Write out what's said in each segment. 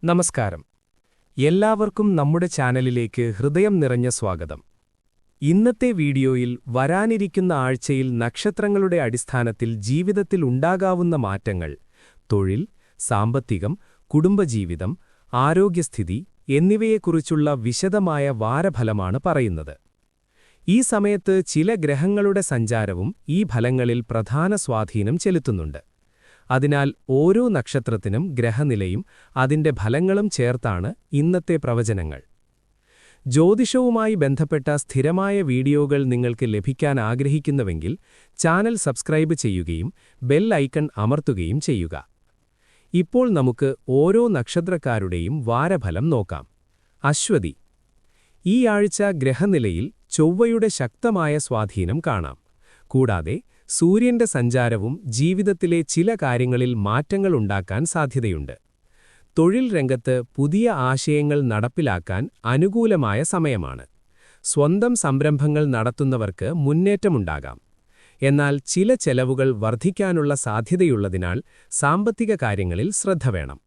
നമസ്കാരം. എല്ലാവർക്കും നമ്മുടെ ചാനലിലേക്ക് ഹൃദയം നിറഞ്ഞ സ്വാഗതം. ഇന്നത്തെ വീഡിയോയിൽ വരാനിരിക്കുന്ന ആഴ്ചയിൽ നക്ഷത്രങ്ങളുടെ അടിസ്ഥാനത്തിൽ ജീവിതത്തിൽ ഉണ്ടാകാവുന്ന മാറ്റങ്ങൾ, തൊഴിൽ, സാമ്പത്തികം, കുടുംബജീവിതം, ആരോഗ്യസ്ഥിതി എന്നിവയെക്കുറിച്ചുള്ള വിശദമായ വാരഫലമാണ് പറയുന്നത്. ഈ സമയത്ത് ചില ഗ്രഹങ്ങളുടെ സഞ്ചാരവും ഈ ഫലങ്ങളിൽ പ്രധാന സ്വാധീനം ചെലുത്തുന്നുണ്ട്. അതിനാൽ ഓരോ നക്ഷത്രത്തിനും ഗ്രഹനിലയും അതിന്റെ ഫലങ്ങളും ചേർത്താണ് ഇന്നത്തെ പ്രവചനങ്ങൾ. ജ്യോതിഷവുമായി ബന്ധപ്പെട്ട സ്ഥിരമായ വീഡിയോകൾ നിങ്ങൾക്ക് ലഭിക്കാൻ ആഗ്രഹിക്കുന്നുവെങ്കിൽ ചാനൽ സബ്സ്ക്രൈബ് ചെയ്യുകയും ബെൽ ഐക്കൺ അമർത്തുകയും ചെയ്യുക. ഇപ്പോൾ നമുക്ക് ഓരോ നക്ഷത്രക്കാരുടെയും വാരഫലം നോക്കാം. അശ്വതി. ഈ ആഴ്ച ഗ്രഹനിലയിൽ ചൊവ്വയുടെ ശക്തമായ സ്വാധീനം കാണാം. കൂടാതെ സൂര്യന്റെ സഞ്ചാരവും ജീവിതത്തിലെ ചില കാര്യങ്ങളിൽ മാറ്റങ്ങൾ ഉണ്ടാക്കാൻ സാധ്യതയുണ്ട്. തൊഴിൽ രംഗത്ത് പുതിയ ആശയങ്ങൾ നടപ്പിലാക്കാൻ അനുകൂലമായ സമയമാണ്. സ്വന്തം സംരംഭങ്ങൾ നടത്തുന്നവർക്ക് മുന്നേറ്റമുണ്ടാകാം. എന്നാൽ ചില ചെലവുകൾ വർദ്ധിക്കാനുള്ള സാധ്യതയുള്ളതിനാൽ സാമ്പത്തിക കാര്യങ്ങളിൽ ശ്രദ്ധ വേണം.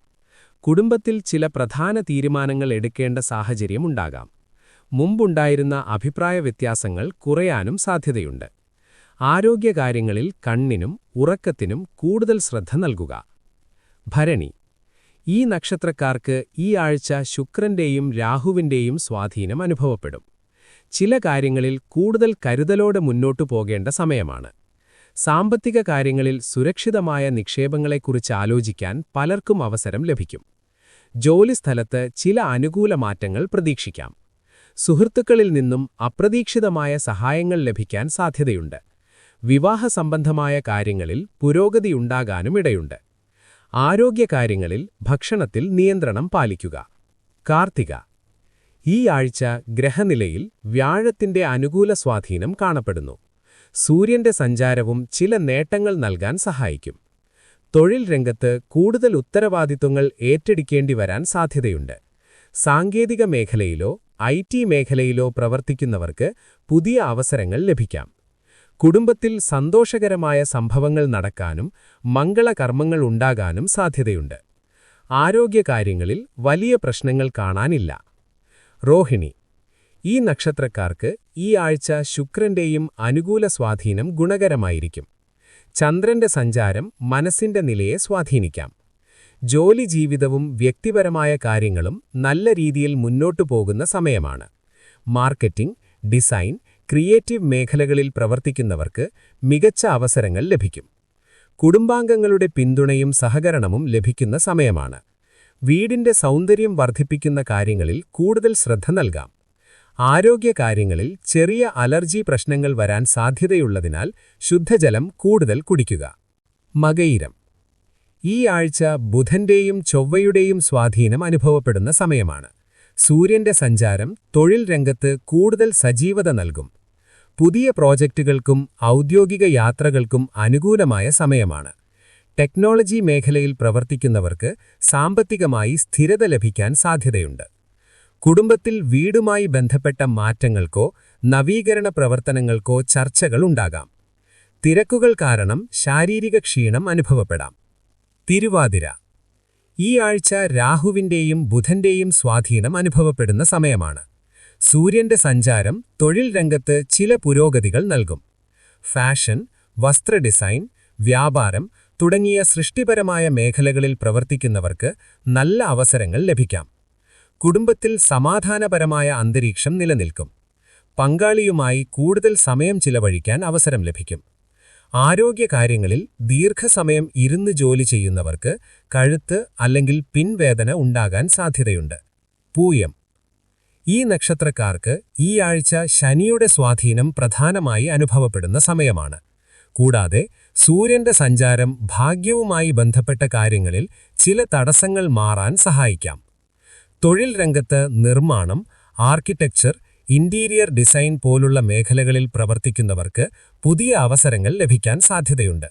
കുടുംബത്തിൽ ചില പ്രധാന തീരുമാനങ്ങൾ എടുക്കേണ്ട സാഹചര്യമുണ്ടാകാം. മുമ്പുണ്ടായിരുന്ന അഭിപ്രായ വ്യത്യാസങ്ങൾ കുറയാനും സാധ്യതയുണ്ട്. ആരോഗ്യകാര്യങ്ങളിൽ കണ്ണിനും ഉറക്കത്തിനും കൂടുതൽ ശ്രദ്ധ നൽകുക. ഭരണി. ഈ നക്ഷത്രക്കാർക്ക് ഈ ആഴ്ച ശുക്രന്റെയും രാഹുവിന്റെയും സ്വാധീനം അനുഭവപ്പെടും. ചില കാര്യങ്ങളിൽ കൂടുതൽ കരുതലോടെ മുന്നോട്ടു പോകേണ്ട സമയമാണ്. സാമ്പത്തിക കാര്യങ്ങളിൽ സുരക്ഷിതമായ നിക്ഷേപങ്ങളെക്കുറിച്ച് ആലോചിക്കാൻ പലർക്കും അവസരം ലഭിക്കും. ജോലിസ്ഥലത്ത് ചില അനുകൂല മാറ്റങ്ങൾ പ്രതീക്ഷിക്കാം. സുഹൃത്തുക്കളിൽ നിന്നും അപ്രതീക്ഷിതമായ സഹായങ്ങൾ ലഭിക്കാൻ സാധ്യതയുണ്ട്. വിവാഹ സംബന്ധമായ കാര്യങ്ങളിൽ പുരോഗതിയുണ്ടാകാനും ഇടയുണ്ട്. ആരോഗ്യകാര്യങ്ങളിൽ ഭക്ഷണത്തിൽ നിയന്ത്രണം പാലിക്കുക. കാർത്തിക. ഈ ആഴ്ച ഗ്രഹനിലയിൽ വ്യാഴത്തിന്റെ അനുകൂല സ്വാധീനം കാണപ്പെടുന്നു. സൂര്യന്റെ സഞ്ചാരവും ചില നേട്ടങ്ങൾ നൽകാൻ സഹായിക്കും. തൊഴിൽ രംഗത്ത് കൂടുതൽ ഉത്തരവാദിത്വങ്ങൾ ഏറ്റെടുക്കേണ്ടി വരാൻ സാധ്യതയുണ്ട്. സാങ്കേതിക മേഖലയിലോ IT മേഖലയിലോ പ്രവർത്തിക്കുന്നവർക്ക് പുതിയ അവസരങ്ങൾ ലഭിക്കാം. കുടുംബത്തിൽ സന്തോഷകരമായ സംഭവങ്ങൾ നടക്കാനും മംഗളകർമ്മങ്ങൾ ഉണ്ടാകാനും സാധ്യതയുണ്ട്. ആരോഗ്യകാര്യങ്ങളിൽ വലിയ പ്രശ്നങ്ങൾ കാണാനില്ല. രോഹിണി. ഈ നക്ഷത്രക്കാർക്ക് ഈ ആഴ്ച ശുക്രന്റെയും അനുകൂല സ്വാധീനം ഗുണകരമായിരിക്കും. ചന്ദ്രന്റെ സഞ്ചാരം മനസ്സിന്റെ നിലയെ സ്വാധീനിക്കാം. ജോലി ജീവിതവും വ്യക്തിപരമായ കാര്യങ്ങളും നല്ല രീതിയിൽ മുന്നോട്ടു പോകുന്ന സമയമാണ്. മാർക്കറ്റിംഗ്, ഡിസൈൻ, ക്രിയേറ്റീവ് മേഖലകളിൽ പ്രവർത്തിക്കുന്നവർക്ക് മികച്ച അവസരങ്ങൾ ലഭിക്കും. കുടുംബാംഗങ്ങളുടെ പിന്തുണയും സഹകരണവും ലഭിക്കുന്ന സമയമാണ്. വീടിന്റെ സൗന്ദര്യം വർദ്ധിപ്പിക്കുന്ന കാര്യങ്ങളിൽ കൂടുതൽ ശ്രദ്ധ നൽകാം. ആരോഗ്യകാര്യങ്ങളിൽ ചെറിയ അലർജി പ്രശ്നങ്ങൾ വരാൻ സാധ്യതയുള്ളതിനാൽ ശുദ്ധജലം കൂടുതൽ കുടിക്കുക. മകയിരം. ഈ ആഴ്ച ബുധന്റെയും ചൊവ്വയുടെയും സ്വാധീനം അനുഭവപ്പെടുന്ന സമയമാണ്. സൂര്യന്റെ സഞ്ചാരം തൊഴിൽ രംഗത്ത് കൂടുതൽ സജീവത നൽകും. പുതിയ പ്രോജക്റ്റുകൾക്കും ഔദ്യോഗിക യാത്രകൾക്കും അനുകൂലമായ സമയമാണ്. ടെക്നോളജി മേഖലയിൽ പ്രവർത്തിക്കുന്നവർക്ക് സാമ്പത്തികമായി സ്ഥിരത ലഭിക്കാൻ സാധ്യതയുണ്ട്. കുടുംബത്തിൽ വീടുമായി ബന്ധപ്പെട്ട മാറ്റങ്ങൾക്കോ നവീകരണ പ്രവർത്തനങ്ങൾക്കോ ചർച്ചകൾ ഉണ്ടാകാം. തിരക്കുകൾ കാരണം ശാരീരിക ക്ഷീണം അനുഭവപ്പെടാം. തിരുവാതിര. ഈ ആഴ്ച രാഹുവിന്റെയും ബുധന്റെയും സ്വാധീനം അനുഭവപ്പെടുന്ന സമയമാണ്. സൂര്യന്റെ സഞ്ചാരം തൊഴിൽ രംഗത്ത് ചില പുരോഗതികൾ നൽകും. ഫാഷൻ, വസ്ത്ര ഡിസൈൻ, വ്യാപാരം തുടങ്ങിയ സൃഷ്ടിപരമായ മേഖലകളിൽ പ്രവർത്തിക്കുന്നവർക്ക് നല്ല അവസരങ്ങൾ ലഭിക്കാം. കുടുംബത്തിൽ സമാധാനപരമായ അന്തരീക്ഷം നിലനിൽക്കും. പങ്കാളിയുമായി കൂടുതൽ സമയം ചിലവഴിക്കാൻ അവസരം ലഭിക്കും. ആരോഗ്യകാര്യങ്ങളിൽ ദീർഘസമയം ഇരുന്ന് ജോലി ചെയ്യുന്നവർക്ക് കഴുത്ത് അല്ലെങ്കിൽ പിൻവേദന ഉണ്ടാകാൻ സാധ്യതയുണ്ട്. പൂയം. ഈ നക്ഷത്രക്കാർക്ക് ഈ ആഴ്ച ശനിയുടെ സ്വാധീനം പ്രധാനമായി അനുഭവപ്പെടുന്ന സമയമാണ്. കൂടാതെ സൂര്യന്റെ സഞ്ചാരം ഭാഗ്യവുമായി ബന്ധപ്പെട്ട കാര്യങ്ങളിൽ ചില തടസ്സങ്ങൾ മാറാൻ സഹായിക്കാം. തൊഴിൽ രംഗത്ത് നിർമ്മാണം, ആർക്കിടെക്ചർ, ഇന്റീരിയർ ഡിസൈൻ പോലുള്ള മേഖലകളിൽ പ്രവർത്തിക്കുന്നവർക്ക് പുതിയ അവസരങ്ങൾ ലഭിക്കാൻ സാധ്യതയുണ്ട്.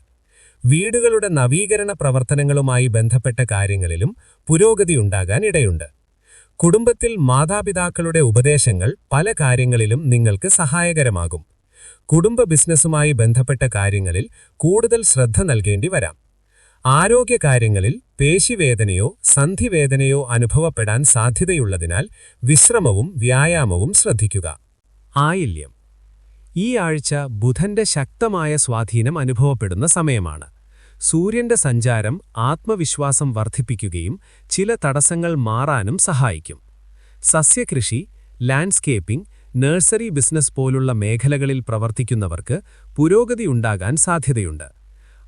വീടുകളുടെ നവീകരണ പ്രവർത്തനങ്ങളുമായി ബന്ധപ്പെട്ട കാര്യങ്ങളിലും പുരോഗതിയുണ്ടാകാൻ ഇടയുണ്ട്. കുടുംബത്തിൽ മാതാപിതാക്കളുടെ ഉപദേശങ്ങൾ പല കാര്യങ്ങളിലും നിങ്ങൾക്ക് സഹായകരമാകും. കുടുംബ ബിസിനസ്സുമായി ബന്ധപ്പെട്ട കാര്യങ്ങളിൽ കൂടുതൽ ശ്രദ്ധ നൽകേണ്ടി വരാം. ആരോഗ്യകാര്യങ്ങളിൽ പേശിവേദനയോ സന്ധിവേദനയോ അനുഭവപ്പെടാൻ സാധ്യതയുള്ളതിനാൽ വിശ്രമവും വ്യായാമവും ശ്രദ്ധിക്കുക. ആയില്യം. ഈ ആഴ്ച ബുധന്റെ ശക്തമായ സ്വാധീനം അനുഭവപ്പെടുന്ന സമയമാണ്. സൂര്യന്റെ സഞ്ചാരം ആത്മവിശ്വാസം വർദ്ധിപ്പിക്കുകയും ചില തടസ്സങ്ങൾ മാറാനും സഹായിക്കും. സസ്യകൃഷി, ലാൻഡ്സ്കേപ്പിംഗ്, നഴ്സറി ബിസിനസ് പോലുള്ള മേഖലകളിൽ പ്രവർത്തിക്കുന്നവർക്ക് പുരോഗതിയുണ്ടാകാൻ സാധ്യതയുണ്ട്.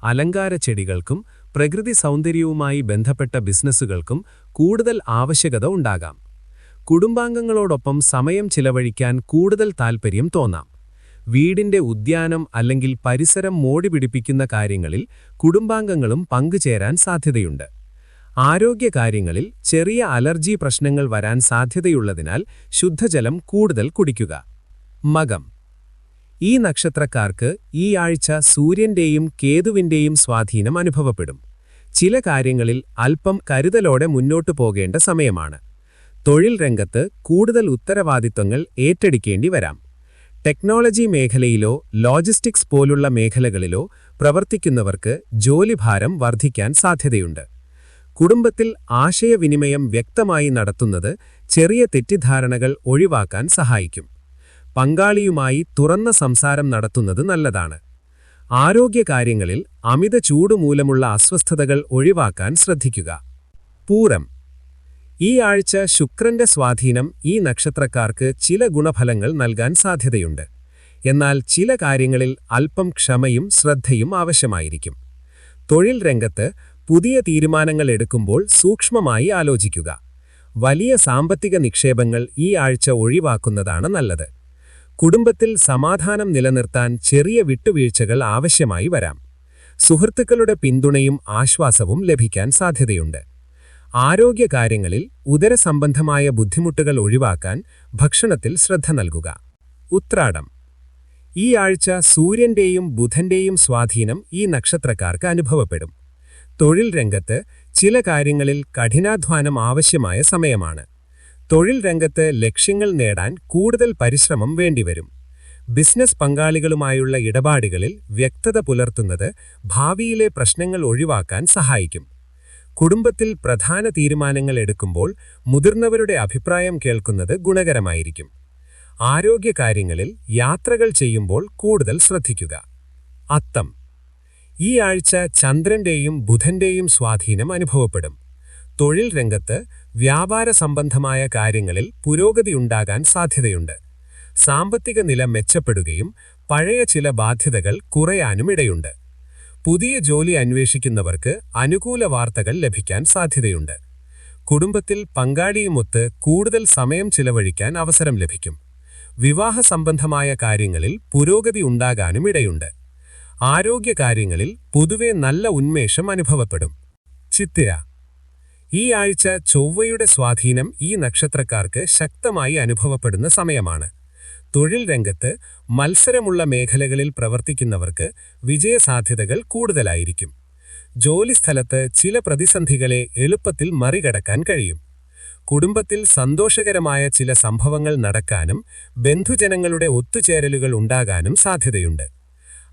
അലങ്കാര ചെടികൾക്കും പ്രകൃതി സൗന്ദര്യവുമായി ബന്ധപ്പെട്ട ബിസിനസ്സുകൾക്കും കൂടുതൽ ആവശ്യകത ഉണ്ടാകാം. കുടുംബാംഗങ്ങളോടൊപ്പം സമയം ചിലവഴിക്കാൻ കൂടുതൽ താൽപ്പര്യം തോന്നാം. വീടിന്റെ ഉദ്യാനം അല്ലെങ്കിൽ പരിസരം മോടിപിടിപ്പിക്കുന്ന കാര്യങ്ങളിൽ കുടുംബാംഗങ്ങളും പങ്കുചേരാൻ സാധ്യതയുണ്ട്. ആരോഗ്യകാര്യങ്ങളിൽ ചെറിയ അലർജി പ്രശ്നങ്ങൾ വരാൻ സാധ്യതയുള്ളതിനാൽ ശുദ്ധജലം കൂടുതൽ കുടിക്കുക. മകം. ഈ നക്ഷത്രക്കാർക്ക് ഈ ആഴ്ച സൂര്യന്റെയും കേതുവിന്റെയും സ്വാധീനം അനുഭവപ്പെടും. ചില കാര്യങ്ങളിൽ അല്പം കരുതലോടെ മുന്നോട്ടു പോകേണ്ട സമയമാണ്. തൊഴിൽ രംഗത്ത് കൂടുതൽ ഉത്തരവാദിത്തങ്ങൾ ഏറ്റെടുക്കേണ്ടി വരാം. ടെക്നോളജി മേഖലയിലോ ലോജിസ്റ്റിക്സ് പോലുള്ള മേഖലകളിലോ പ്രവർത്തിക്കുന്നവർക്ക് ജോലിഭാരം വർദ്ധിക്കാൻ സാധ്യതയുണ്ട്. കുടുംബത്തിൽ ആശയവിനിമയം വ്യക്തമായി നടത്തുന്നത് ചെറിയ തെറ്റിദ്ധാരണകൾ ഒഴിവാക്കാൻ സഹായിക്കും. പങ്കാളിയുമായി തുറന്ന സംസാരം നടത്തുന്നത് നല്ലതാണ്. ആരോഗ്യകാര്യങ്ങളിൽ അമിത ചൂട് മൂലമുള്ള അസ്വസ്ഥതകൾ ഒഴിവാക്കാൻ ശ്രദ്ധിക്കുക. പൂരം. ഈ ആഴ്ച ശുക്രന്റെ സ്വാധീനം ഈ നക്ഷത്രക്കാർക്ക് ചില ഗുണഫലങ്ങൾ നൽകാൻ സാധ്യതയുണ്ട്. എന്നാൽ ചില കാര്യങ്ങളിൽ അല്പം ക്ഷമയും ശ്രദ്ധയും ആവശ്യമായിരിക്കും. തൊഴിൽ രംഗത്ത് പുതിയ തീരുമാനങ്ങൾ എടുക്കുമ്പോൾ സൂക്ഷ്മമായി ആലോചിക്കുക. വലിയ സാമ്പത്തിക നിക്ഷേപങ്ങൾ ഈ ആഴ്ച ഒഴിവാക്കുന്നതാണ് നല്ലത്. കുടുംബത്തിൽ സമാധാനം നിലനിർത്താൻ ചെറിയ വിട്ടുവീഴ്ചകൾ ആവശ്യമായി വരാം. സുഹൃത്തുക്കളുടെ പിന്തുണയും ആശ്വാസവും ലഭിക്കാൻ സാധ്യതയുണ്ട്. ആരോഗ്യകാര്യങ്ങളിൽ ഉദരസംബന്ധമായ ബുദ്ധിമുട്ടുകൾ ഒഴിവാക്കാൻ ഭക്ഷണത്തിൽ ശ്രദ്ധ നൽകുക. ഉത്രാടം. ഈ ആഴ്ച സൂര്യന്റെയും ബുധന്റെയും സ്വാധീനം ഈ നക്ഷത്രക്കാർക്ക് അനുഭവപ്പെടും. തൊഴിൽ രംഗത്ത് ചില കാര്യങ്ങളിൽ കഠിനാധ്വാനം ആവശ്യമായ സമയമാണ്. തൊഴിൽ രംഗത്ത് ലക്ഷ്യങ്ങൾ നേടാൻ കൂടുതൽ പരിശ്രമം വേണ്ടിവരും. ബിസിനസ് പങ്കാളികളുമായുള്ള ഇടപാടുകളിൽ വ്യക്തത പുലർത്തുന്നത് ഭാവിയിലെ പ്രശ്നങ്ങൾ ഒഴിവാക്കാൻ സഹായിക്കും. കുടുംബത്തിൽ പ്രധാന തീരുമാനങ്ങൾ എടുക്കുമ്പോൾ മുതിർന്നവരുടെ അഭിപ്രായം കേൾക്കുന്നത് ഗുണകരമായിരിക്കും. ആരോഗ്യകാര്യങ്ങളിൽ യാത്രകൾ ചെയ്യുമ്പോൾ കൂടുതൽ ശ്രദ്ധിക്കുക. അത്തം. ഈ ആഴ്ച ചന്ദ്രന്റെയും ബുധന്റെയും സ്വാധീനം അനുഭവപ്പെടും. തൊഴിൽ രംഗത്ത് വ്യാപാര സംബന്ധമായ കാര്യങ്ങളിൽ പുരോഗതിയുണ്ടാകാൻ സാധ്യതയുണ്ട്. സാമ്പത്തിക നില മെച്ചപ്പെടുകയും പഴയ ചില ബാധ്യതകൾ കുറയാനും ഇടയുണ്ട്. പുതിയ ജോലി അന്വേഷിക്കുന്നവർക്ക് അനുകൂല വാർത്തകൾ ലഭിക്കാൻ സാധ്യതയുണ്ട്. കുടുംബത്തിൽ പങ്കാളിയുമൊത്ത് കൂടുതൽ സമയം ചിലവഴിക്കാൻ അവസരം ലഭിക്കും. വിവാഹ സംബന്ധമായ കാര്യങ്ങളിൽ പുരോഗതി ഉണ്ടാകാനും ഇടയുണ്ട്. ആരോഗ്യകാര്യങ്ങളിൽ പൊതുവെ നല്ല ഉന്മേഷം അനുഭവപ്പെടും. ചിത്തിര. ഈ ആഴ്ച ചൊവ്വയുടെ സ്വാധീനം ഈ നക്ഷത്രക്കാർക്ക് ശക്തമായി അനുഭവപ്പെടുന്ന സമയമാണ്. തൊഴിൽ രംഗത്ത് മത്സരമുള്ള മേഖലകളിൽ പ്രവർത്തിക്കുന്നവർക്ക് വിജയസാധ്യതകൾ കൂടുതലായിരിക്കും. ജോലിസ്ഥലത്ത് ചില പ്രതിസന്ധികളെ എളുപ്പത്തിൽ മറികടക്കാൻ കഴിയും. കുടുംബത്തിൽ സന്തോഷകരമായ ചില സംഭവങ്ങൾ നടക്കാനും ബന്ധുജനങ്ങളുടെ ഒത്തുചേരലുകൾ ഉണ്ടാകാനും സാധ്യതയുണ്ട്.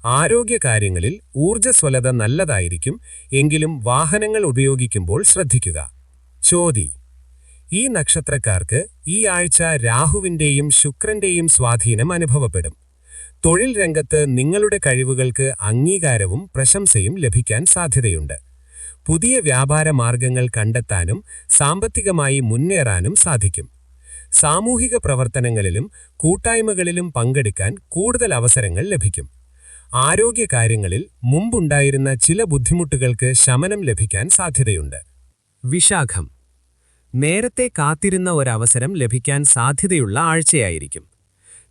ആരോഗ്യകാര്യങ്ങളിൽ ഊർജ്ജസ്വലത നല്ലതായിരിക്കും, എങ്കിലും വാഹനങ്ങൾ ഉപയോഗിക്കുമ്പോൾ ശ്രദ്ധിക്കുക. ചോതി. ഈ നക്ഷത്രക്കാർക്ക് ഈ ആഴ്ച രാഹുവിന്റെയും ശുക്രന്റെയും സ്വാധീനം അനുഭവപ്പെടും. തൊഴിൽ രംഗത്ത് നിങ്ങളുടെ കഴിവുകൾക്ക് അംഗീകാരവും പ്രശംസയും ലഭിക്കാൻ സാധ്യതയുണ്ട്. പുതിയ വ്യാപാര മാർഗങ്ങൾ കണ്ടെത്താനും സാമ്പത്തികമായി മുന്നേറാനും സാധിക്കും. സാമൂഹിക പ്രവർത്തനങ്ങളിലും കൂട്ടായ്മകളിലും പങ്കെടുക്കാൻ കൂടുതൽ അവസരങ്ങൾ ലഭിക്കും. ആരോഗ്യകാര്യങ്ങളിൽ മുമ്പുണ്ടായിരുന്ന ചില ബുദ്ധിമുട്ടുകൾക്ക് ശമനം ലഭിക്കാൻ സാധ്യതയുണ്ട്. വിശാഖം. നേരത്തെ കാത്തിരുന്ന ഒരവസരം ലഭിക്കാൻ സാധ്യതയുള്ള ആഴ്ചയായിരിക്കും.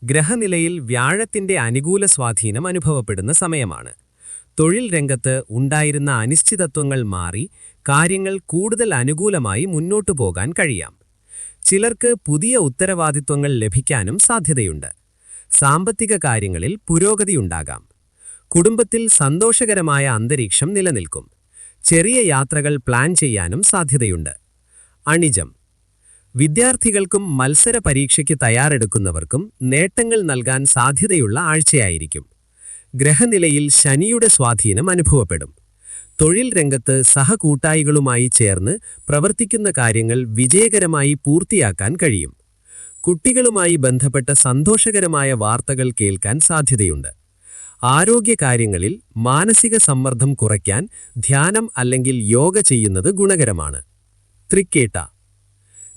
ഗ്രഹനിലയിൽ വ്യാഴത്തിന്റെ അനുകൂല സ്വാധീനം അനുഭവപ്പെടുന്ന സമയമാണ്. തൊഴിൽ രംഗത്ത് ഉണ്ടായിരുന്ന അനിശ്ചിതത്വങ്ങൾ മാറി കാര്യങ്ങൾ കൂടുതൽ അനുകൂലമായി മുന്നോട്ടു പോകാൻ കഴിയാം. ചിലർക്ക് പുതിയ ഉത്തരവാദിത്വങ്ങൾ ലഭിക്കാനും സാധ്യതയുണ്ട്. സാമ്പത്തിക കാര്യങ്ങളിൽ പുരോഗതിയുണ്ടാകാം. കുടുംബത്തിൽ സന്തോഷകരമായ അന്തരീക്ഷം നിലനിൽക്കും. ചെറിയ യാത്രകൾ പ്ലാൻ ചെയ്യാനും സാധ്യതയുണ്ട്. അണിജം. വിദ്യാർത്ഥികൾക്കും മത്സര പരീക്ഷയ്ക്ക് തയ്യാറെടുക്കുന്നവർക്കും നേട്ടങ്ങൾ നൽകാൻ സാധ്യതയുള്ള ആഴ്ചയായിരിക്കും. ഗ്രഹനിലയിൽ ശനിയുടെ സ്വാധീനം അനുഭവപ്പെടും. തൊഴിൽ രംഗത്ത് സഹകൂട്ടായികളുമായി ചേർന്ന് പ്രവർത്തിക്കുന്ന കാര്യങ്ങൾ വിജയകരമായി പൂർത്തിയാക്കാൻ കഴിയും. കുട്ടികളുമായി ബന്ധപ്പെട്ട സന്തോഷകരമായ വാർത്തകൾ കേൾക്കാൻ സാധ്യതയുണ്ട്. ആരോഗ്യകാര്യങ്ങളിൽ മാനസിക സമ്മർദ്ദം കുറയ്ക്കാൻ ധ്യാനം അല്ലെങ്കിൽ യോഗ ചെയ്യുന്നത് ഗുണകരമാണ്. തൃക്കേട്ട,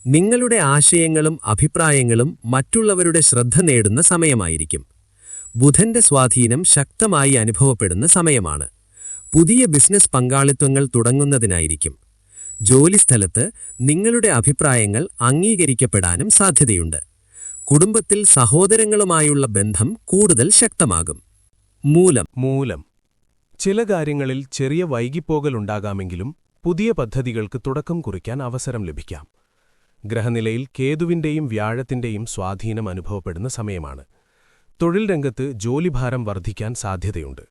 നിങ്ങളുടെ ആശയങ്ങളും അഭിപ്രായങ്ങളും മറ്റുള്ളവരുടെ ശ്രദ്ധ നേടുന്ന സമയമായിരിക്കും. ബുധന്റെ സ്വാധീനം ശക്തമായി അനുഭവപ്പെടുന്ന സമയമാണ്. പുതിയ ബിസിനസ് പങ്കാളിത്തങ്ങൾ തുടങ്ങുന്നതിനായിരിക്കും. ജോലിസ്ഥലത്ത് നിങ്ങളുടെ അഭിപ്രായങ്ങൾ അംഗീകരിക്കപ്പെടാനും സാധ്യതയുണ്ട്. കുടുംബത്തിൽ സഹോദരങ്ങളുമായുള്ള ബന്ധം കൂടുതൽ ശക്തമാകും. മൂലം ചില കാര്യങ്ങളിൽ ചെറിയ വൈകിപ്പോകലുണ്ടാകാമെങ്കിലും പുതിയ പദ്ധതികൾക്ക് തുടക്കം കുറിക്കാൻ അവസരം ലഭിക്കാം. ഗ്രഹനിലയിൽ കേതുവിന്റെയും വ്യാഴത്തിന്റെയും സ്വാധീനം അനുഭവപ്പെടുന്ന സമയമാണ്. തൊഴിൽ രംഗത്ത് ജോലിഭാരം വർദ്ധിക്കാൻ സാധ്യതയുണ്ട്.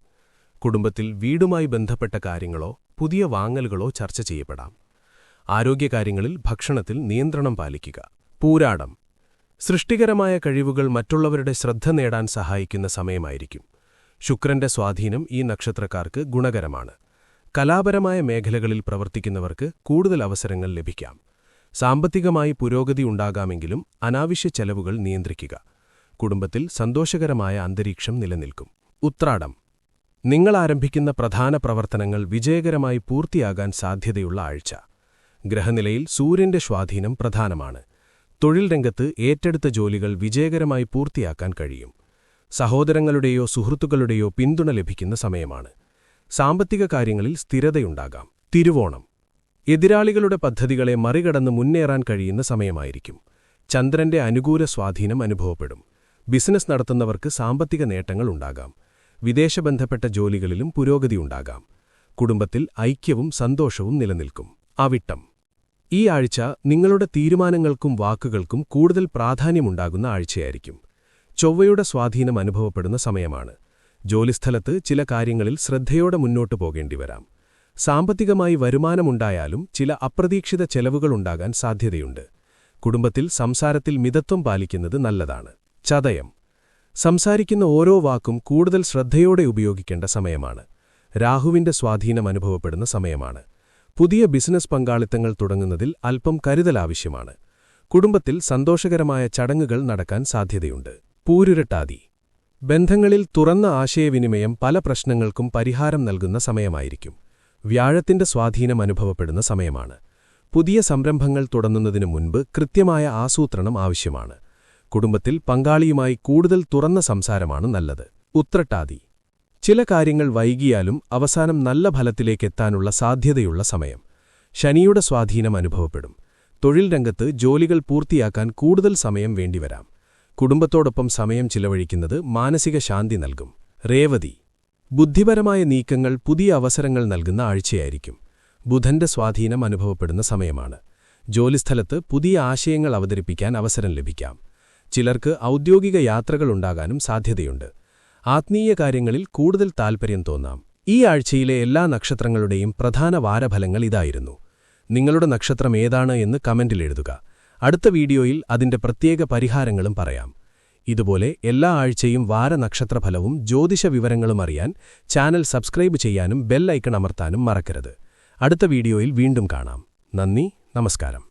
കുടുംബത്തിൽ വീടുമായി ബന്ധപ്പെട്ട കാര്യങ്ങളോ പുതിയ വാങ്ങലുകളോ ചർച്ച ചെയ്യപ്പെടാം. ആരോഗ്യകാര്യങ്ങളിൽ ഭക്ഷണത്തിൽ നിയന്ത്രണം പാലിക്കുക. പൂരാടം, സൃഷ്ടികരമായ കഴിവുകൾ മറ്റുള്ളവരുടെ ശ്രദ്ധ നേടാൻ സഹായിക്കുന്ന സമയമായിരിക്കും. ശുക്രന്റെ സ്വാധീനം ഈ നക്ഷത്രക്കാർക്ക് ഗുണകരമാണ്. കലാപരമായ മേഖലകളിൽ പ്രവർത്തിക്കുന്നവർക്ക് കൂടുതൽ അവസരങ്ങൾ ലഭിക്കാം. സാമ്പത്തികമായി പുരോഗതി ഉണ്ടാകാമെങ്കിലും അനാവശ്യ ചെലവുകൾ നിയന്ത്രിക്കുക. കുടുംബത്തിൽ സന്തോഷകരമായ അന്തരീക്ഷം നിലനിൽക്കും. ഉത്രാടം, നിങ്ങൾ ആരംഭിക്കുന്ന പ്രധാന പ്രവർത്തനങ്ങൾ വിജയകരമായി പൂർത്തിയാകാൻ സാധ്യതയുള്ള ആഴ്ച. ഗ്രഹനിലയിൽ സൂര്യന്റെ സ്വാധീനം പ്രധാനമാണ്. തൊഴിൽ രംഗത്ത് ഏറ്റെടുത്ത ജോലികൾ വിജയകരമായി പൂർത്തിയാക്കാൻ കഴിയും. സഹോദരങ്ങളുടെയോ സുഹൃത്തുക്കളുടെയോ പിന്തുണ ലഭിക്കുന്ന സമയമാണ്. സാമ്പത്തിക കാര്യങ്ങളിൽ സ്ഥിരതയുണ്ടാകാം. തിരുവോണം, എതിരാളികളുടെ പദ്ധതികളെ മറികടന്ന് മുന്നേറാൻ കഴിയുന്ന സമയമായിരിക്കും. ചന്ദ്രന്റെ അനുകൂല സ്വാധീനം അനുഭവപ്പെടും. ബിസിനസ് നടത്തുന്നവർക്ക് സാമ്പത്തിക നേട്ടങ്ങൾ ഉണ്ടാകാം. വിദേശബന്ധപ്പെട്ട ജോലികളിലും പുരോഗതിയുണ്ടാകാം. കുടുംബത്തിൽ ഐക്യവും സന്തോഷവും നിലനിൽക്കും. അവിട്ടം, ഈ ആഴ്ച നിങ്ങളുടെ തീരുമാനങ്ങൾക്കും വാക്കുകൾക്കും കൂടുതൽ പ്രാധാന്യമുണ്ടാകുന്ന ആഴ്ചയായിരിക്കും. ചൊവ്വയുടെ സ്വാധീനം അനുഭവപ്പെടുന്ന സമയമാണ്. ജോലിസ്ഥലത്ത് ചില കാര്യങ്ങളിൽ ശ്രദ്ധയോടെ മുന്നോട്ടു പോകേണ്ടിവരാം. സാമ്പത്തികമായി വരുമാനമുണ്ടായാലും ചില അപ്രതീക്ഷിത ചെലവുകളുണ്ടാകാൻ സാധ്യതയുണ്ട്. കുടുംബത്തിൽ സംസാരത്തിൽ മിതത്വം പാലിക്കുന്നത് നല്ലതാണ്. ചതയം, സംസാരിക്കുന്ന ഓരോ വാക്കും കൂടുതൽ ശ്രദ്ധയോടെ ഉപയോഗിക്കേണ്ട സമയമാണ്. രാഹുവിന്റെ സ്വാധീനം അനുഭവപ്പെടുന്ന സമയമാണ്. പുതിയ ബിസിനസ് പങ്കാളിത്തങ്ങൾ തുടങ്ങുന്നതിൽ അല്പം കരുതൽ ആവശ്യമാണ്. കുടുംബത്തിൽ സന്തോഷകരമായ ചടങ്ങുകൾ നടക്കാൻ സാധ്യതയുണ്ട്. പൂരുരട്ടാതി, ബന്ധങ്ങളിൽ തുറന്ന ആശയവിനിമയം പല പ്രശ്നങ്ങൾക്കും പരിഹാരം നൽകുന്ന സമയമായിരിക്കും. വ്യാഴത്തിന്റെ സ്വാധീനം അനുഭവപ്പെടുന്ന സമയമാണ്. പുതിയ സംരംഭങ്ങൾ തുടങ്ങുന്നതിനു മുൻപ് കൃത്യമായ ആസൂത്രണം ആവശ്യമാണ്. കുടുംബത്തിൽ പങ്കാളിയുമായി കൂടുതൽ തുറന്ന സംസാരമാണ് നല്ലത്. ഉത്രട്ടാതി, ചില കാര്യങ്ങൾ വൈകിയാലും അവസാനം നല്ല ഫലത്തിലേക്കെത്താനുള്ള സാധ്യതയുള്ള സമയം. ശനിയുടെ സ്വാധീനം അനുഭവപ്പെടും. തൊഴിൽ രംഗത്ത് ജോലികൾ പൂർത്തിയാക്കാൻ കൂടുതൽ സമയം വേണ്ടിവരാം. കുടുംബത്തോടൊപ്പം സമയം ചിലവഴിക്കുന്നത് മാനസിക ശാന്തി നൽകും. രേവതി, ബുദ്ധിപരമായ നീക്കങ്ങൾ പുതിയ അവസരങ്ങൾ നൽകുന്ന ആഴ്ചയായിരിക്കും. ബുധന്റെ സ്വാധീനം അനുഭവപ്പെടുന്ന സമയമാണ്. ജോലിസ്ഥലത്ത് പുതിയ ആശയങ്ങൾ അവതരിപ്പിക്കാൻ അവസരം ലഭിക്കാം. ചിലർക്ക് ഔദ്യോഗിക യാത്രകളുണ്ടാകാനും സാധ്യതയുണ്ട്. ആത്മീയ കാര്യങ്ങളിൽ കൂടുതൽ താൽപ്പര്യം തോന്നാം. ഈ ആഴ്ചയിലെ എല്ലാ നക്ഷത്രങ്ങളുടെയും പ്രധാന വാരഫലങ്ങൾ ഇതായിരുന്നു. നിങ്ങളുടെ നക്ഷത്രം ഏതാണ് എന്ന് കമന്റിൽ എഴുതുക. അടുത്ത വീഡിയോയിൽ അതിന്റെ പ്രത്യേക പരിഹാരങ്ങളും പറയാം. ഇതുപോലെ എല്ലാ ആഴ്ചയും വാരനക്ഷത്രഫലവും ജ്യോതിഷ വിവരങ്ങളും അറിയാൻ ചാനൽ സബ്സ്ക്രൈബ് ചെയ്യാനും ബെൽ ഐക്കൺ അമർത്താനും മറക്കരുത്. അടുത്ത വീഡിയോയിൽ വീണ്ടും കാണാം. നന്ദി, നമസ്കാരം.